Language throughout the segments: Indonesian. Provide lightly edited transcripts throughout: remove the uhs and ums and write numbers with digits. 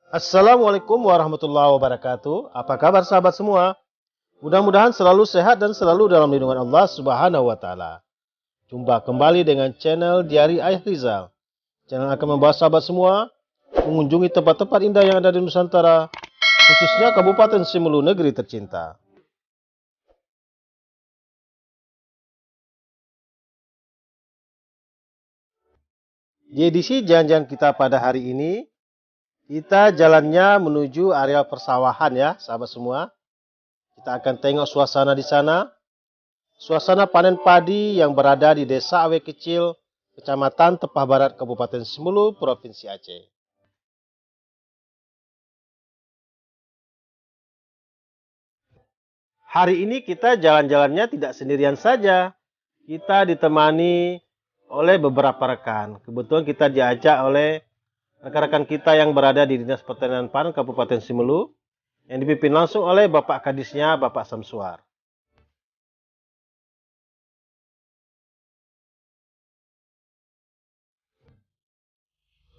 Assalamualaikum warahmatullahi wabarakatuh. Apa kabar sahabat semua? Mudah-mudahan selalu sehat dan selalu dalam lindungan Allah Subhanahu wa taala. Jumpa kembali dengan channel Diari Ayah Rizal. Channel akan membawa sahabat semua mengunjungi tempat-tempat indah yang ada di Nusantara, khususnya Kabupaten Simelu, negeri tercinta. Di edisi jalan-jalan kita pada hari ini, kita jalannya menuju area persawahan ya, sahabat semua. Kita akan tengok suasana di sana. Suasana panen padi yang berada di Desa Awe Kecil, Kecamatan Tepah Barat, Kabupaten Simelu, Provinsi Aceh. Hari ini kita jalan-jalannya tidak sendirian saja. Kita ditemani oleh beberapa rekan. Kebetulan kita diajak oleh rekan-rekan kita yang berada di Dinas Pertanian Pangan Kabupaten Simelu, yang dipimpin langsung oleh Bapak Kadisnya, Bapak Samsuar.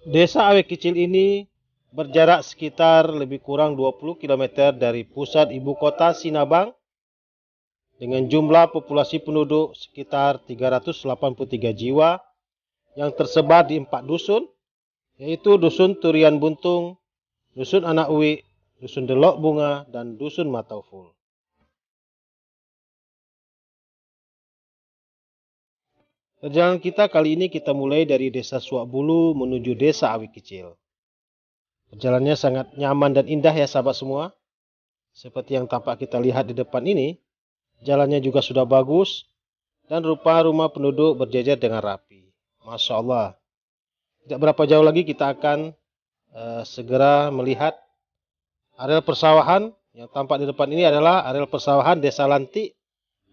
Desa Awe Kecil ini berjarak sekitar lebih kurang 20 km dari pusat ibu kota Sinabang dengan jumlah populasi penduduk sekitar 383 jiwa yang tersebar di 4 dusun, yaitu Dusun Turian Buntung, Dusun Anak Uwi, Dusun Delok Bunga, dan Dusun Matauful. Perjalanan kita kali ini kita mulai dari Desa Suak Bulu menuju Desa Awi Kecil. Perjalanannya sangat nyaman dan indah ya sahabat semua. Seperti yang tampak kita lihat di depan ini, jalannya juga sudah bagus dan rupa rumah penduduk berjejer dengan rapi. Masya Allah. Tidak berapa jauh lagi kita akan segera melihat areal persawahan. Yang tampak di depan ini adalah areal persawahan Desa Lantik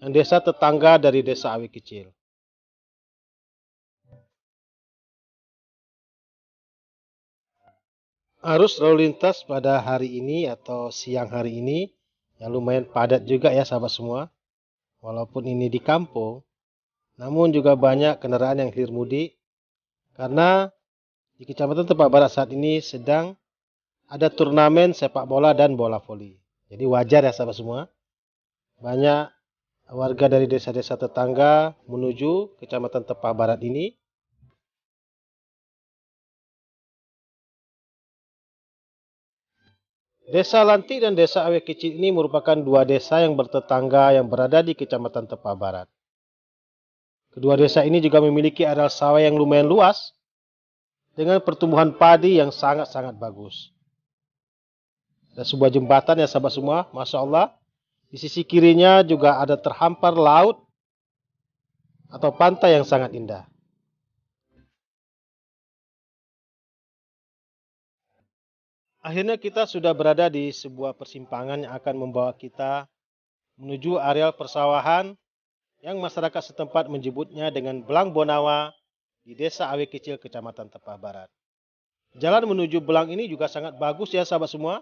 dan desa tetangga dari Desa Awi Kecil. Arus lalu lintas pada hari ini atau siang hari ini yang lumayan padat juga ya sahabat semua. Walaupun ini di kampung, namun juga banyak kendaraan yang hilir mudik karena di Kecamatan Tepah Barat saat ini sedang ada turnamen sepak bola dan bola voli. Jadi wajar ya sahabat semua, banyak warga dari desa-desa tetangga menuju Kecamatan Tepah Barat ini. Desa Lantik dan Desa Awe Kecil ini merupakan dua desa yang bertetangga yang berada di Kecamatan Tepah Barat. Kedua desa ini juga memiliki areal sawah yang lumayan luas dengan pertumbuhan padi yang sangat-sangat bagus. Dan sebuah jembatan ya sahabat semua, Masya Allah. Di sisi kirinya juga ada terhampar laut atau pantai yang sangat indah. Akhirnya kita sudah berada di sebuah persimpangan yang akan membawa kita menuju areal persawahan yang masyarakat setempat menyebutnya dengan Belang Bonawa di Desa Awe Kecil, Kecamatan Tepah Barat. Jalan menuju Belang ini juga sangat bagus ya sahabat semua.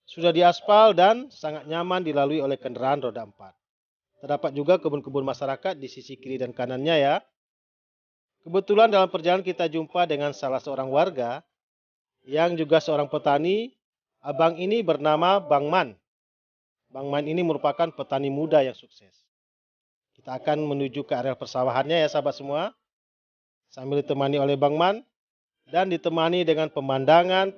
Sudah diaspal dan sangat nyaman dilalui oleh kendaraan roda 4. Terdapat juga kebun-kebun masyarakat di sisi kiri dan kanannya ya. Kebetulan dalam perjalanan kita jumpa dengan salah seorang warga yang juga seorang petani. Abang ini bernama Bang Man. Bang Man ini merupakan petani muda yang sukses. Kita akan menuju ke area persawahannya ya sahabat semua. Sambil ditemani oleh Bang Man dan ditemani dengan pemandangan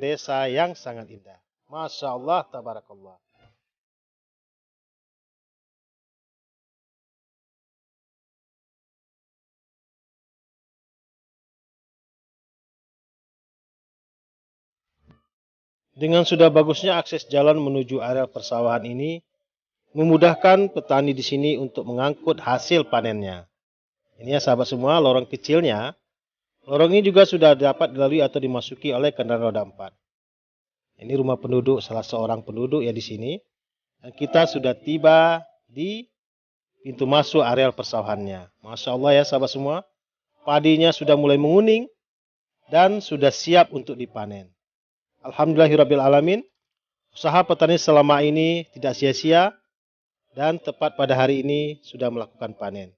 desa yang sangat indah. Masya Allah, tabarakallah. Dengan sudah bagusnya akses jalan menuju area persawahan ini, memudahkan petani di sini untuk mengangkut hasil panennya. Ini ya sahabat semua, lorong kecilnya. Lorong ini juga sudah dapat dilalui atau dimasuki oleh kendaraan roda 4. Ini rumah penduduk, salah seorang penduduk ya di sini. Dan kita sudah tiba di pintu masuk areal persawahannya. Masya Allah ya sahabat semua, padinya sudah mulai menguning dan sudah siap untuk dipanen. Alhamdulillahirrabbilalamin, usaha petani selama ini tidak sia-sia dan tepat pada hari ini sudah melakukan panen.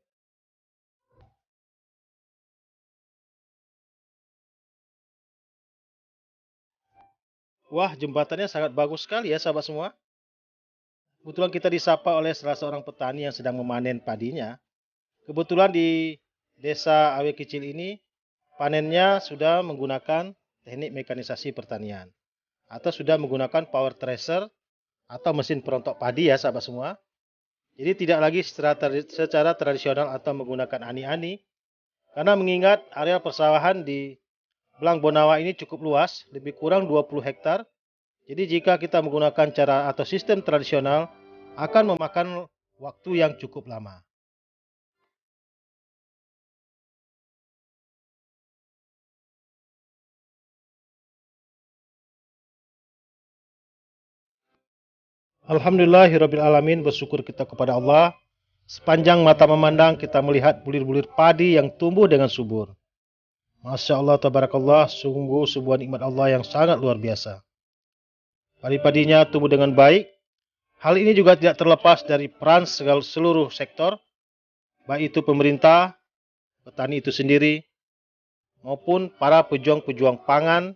Wah, jembatannya sangat bagus sekali ya sahabat semua. Kebetulan kita disapa oleh salah seorang petani yang sedang memanen padinya. Kebetulan di desa Awe Kecil ini panennya sudah menggunakan teknik mekanisasi pertanian atau sudah menggunakan power thresher atau mesin perontok padi ya sahabat semua. Jadi tidak lagi secara tradisional atau menggunakan ani-ani karena mengingat area persawahan di Belang Bonawa ini cukup luas, lebih kurang 20 hektar. Jadi jika kita menggunakan cara atau sistem tradisional akan memakan waktu yang cukup lama. Alhamdulillahirrabbilalamin, bersyukur kita kepada Allah. Sepanjang mata memandang kita melihat bulir-bulir padi yang tumbuh dengan subur. Masya Allah, tabarakallah, sungguh sebuah nikmat Allah yang sangat luar biasa. Padi-padinya tumbuh dengan baik. Hal ini juga tidak terlepas dari peran seluruh sektor, baik itu pemerintah, petani itu sendiri, maupun para pejuang-pejuang pangan,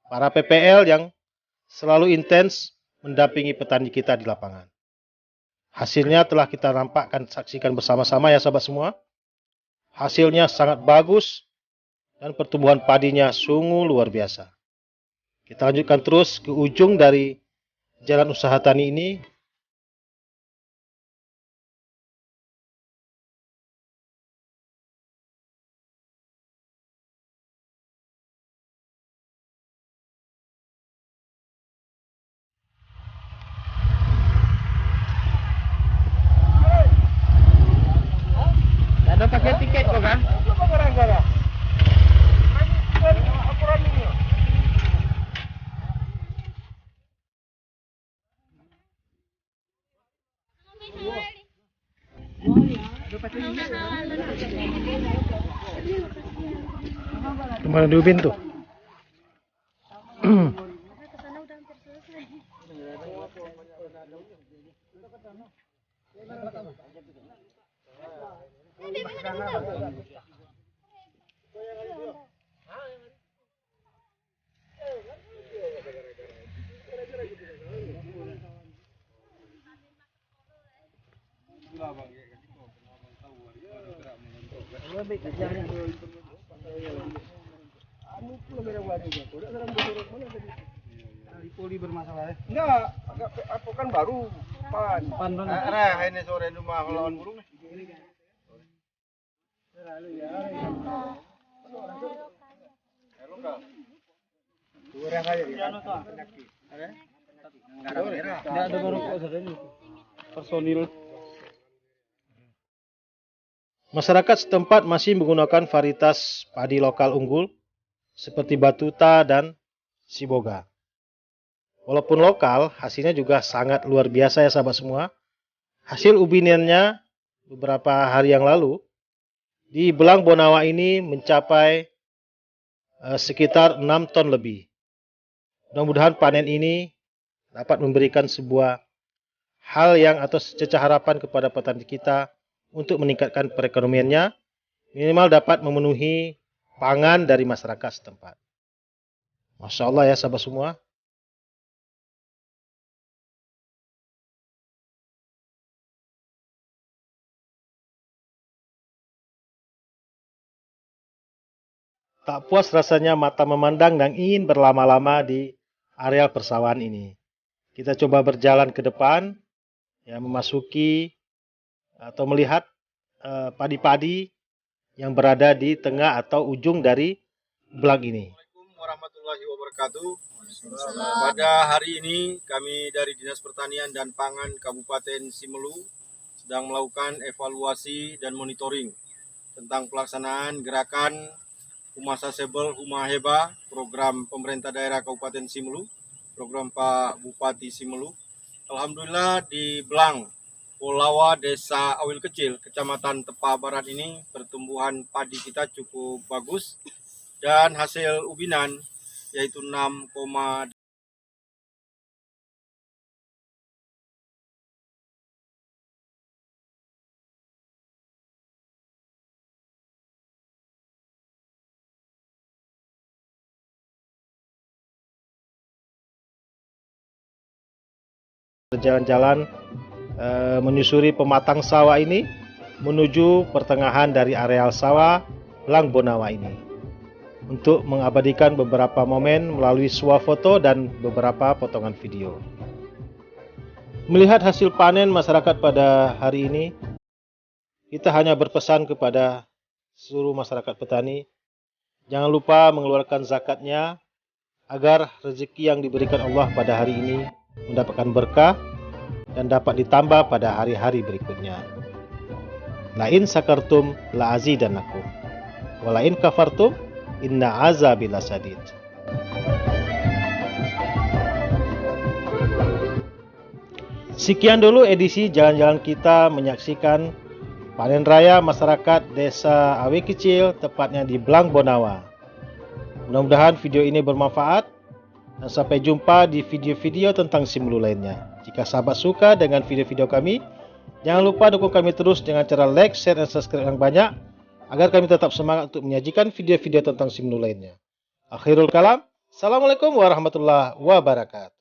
para PPL yang selalu intens mendampingi petani kita di lapangan. Hasilnya telah kita nampakkan saksikan bersama-sama ya sahabat semua. Hasilnya sangat bagus dan pertumbuhan padinya sungguh luar biasa. Kita lanjutkan terus ke ujung dari jalan usaha tani ini. Ada pakai tiket kok kan? Kemana di Ubin tuh? Poli bermasalah. Enggak, aku kan baru pan. Nah, ini sore rumah lawan burung nih. Halo, Kak. Kurang aja dia. Ada? Enggak ada baru kok saudara ini. Personil. Masyarakat setempat masih menggunakan varietas padi lokal unggul seperti Batuta dan Siboga. Walaupun lokal, hasilnya juga sangat luar biasa ya sahabat semua. Hasil ubinannya beberapa hari yang lalu di Belang Bonawa ini mencapai sekitar 6 ton lebih. Mudah-mudahan panen ini dapat memberikan sebuah hal yang atau cecah harapan kepada petani kita untuk meningkatkan perekonomiannya, minimal dapat memenuhi pangan dari masyarakat setempat. Masya Allah ya sahabat semua. Tak puas rasanya mata memandang dan ingin berlama-lama di areal persawahan ini. Kita coba berjalan ke depan, ya memasuki atau melihat padi-padi yang berada di tengah atau ujung dari belang ini. Assalamualaikum warahmatullahi wabarakatuh. Pada hari ini kami dari Dinas Pertanian dan Pangan Kabupaten Simelu sedang melakukan evaluasi dan monitoring tentang pelaksanaan gerakan Humasasebel Humaheba, program pemerintah daerah Kabupaten Simelu, program Pak Bupati Simelu. Alhamdulillah di Belang, Polawa, Desa Awil Kecil, Kecamatan Tepa Barat ini pertumbuhan padi kita cukup bagus dan hasil ubinan yaitu 6,8 berjalan-jalan menyusuri pematang sawah ini menuju pertengahan dari areal sawah Belang Bonawa ini untuk mengabadikan beberapa momen melalui swafoto dan beberapa potongan video. Melihat hasil panen masyarakat pada hari ini, kita hanya berpesan kepada seluruh masyarakat petani, jangan lupa mengeluarkan zakatnya agar rezeki yang diberikan Allah pada hari ini mendapatkan berkah dan dapat ditambah pada hari-hari berikutnya. La in sakartum la azidannakum wa la in kafartum inna azabi lasadid. Sekian dulu edisi jalan-jalan kita menyaksikan panen raya masyarakat Desa Awi Kecil, tepatnya di Belang Bonawa. Mudah-mudahan video ini bermanfaat dan sampai jumpa di video-video tentang Simelu lainnya. Jika sahabat suka dengan video-video kami, jangan lupa dukung kami terus dengan cara like, share, dan subscribe yang banyak agar kami tetap semangat untuk menyajikan video-video tentang Simelu lainnya. Akhirul kalam, Assalamualaikum warahmatullahi wabarakatuh.